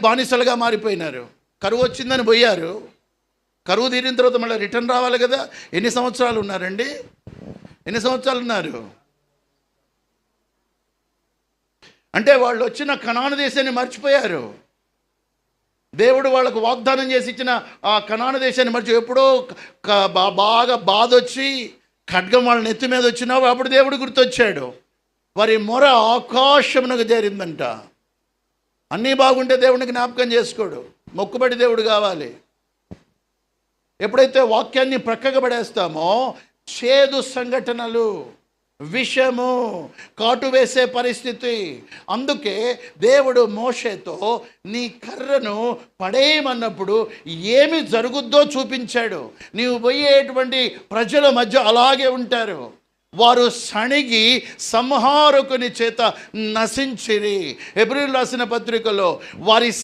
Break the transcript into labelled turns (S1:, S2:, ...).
S1: బానిసలుగా మారిపోయినారు. కరువు వచ్చిందని పోయారు. కరువు తీరిన తర్వాత మళ్ళీ రిటర్న్ రావాలి కదా. ఎన్ని సంవత్సరాలు ఉన్నారండి? ఎన్ని సంవత్సరాలు ఉన్నారు? అంటే వాళ్ళు వచ్చిన కనాను దేశాన్ని మర్చిపోయారు. దేవుడు వాళ్ళకు వాగ్దానం చేసి ఇచ్చిన ఆ కనాను దేశాన్ని మర్చి ఎప్పుడో బాగా బాధ వచ్చి ఖడ్గం వాళ్ళ నెత్తి మీద వచ్చినా అప్పుడు దేవుడు గుర్తొచ్చాడు. వారి మొర ఆకాశమునకు చేరిందంట. అన్నీ బాగుంటే దేవుడిని జ్ఞాపకం చేసుకోడు. మొక్కుబడి దేవుడు కావాలి. ఎప్పుడైతే వాక్యాన్ని ప్రక్కగా పడేస్తామో చేదు సంఘటనలు, విషము, కాటు వేసే పరిస్థితి. అందుకే దేవుడు మోషేతో నీ కర్రను పడేయమన్నప్పుడు ఏమి జరుగుద్దో చూపించాడు. నీవు పోయేటువంటి ప్రజల మధ్య అలాగే ఉంటారు. వారు సణిగి సంహారకుని చేత నశించిరి. హెబ్రీయులకు రాసిన పత్రికలో వారి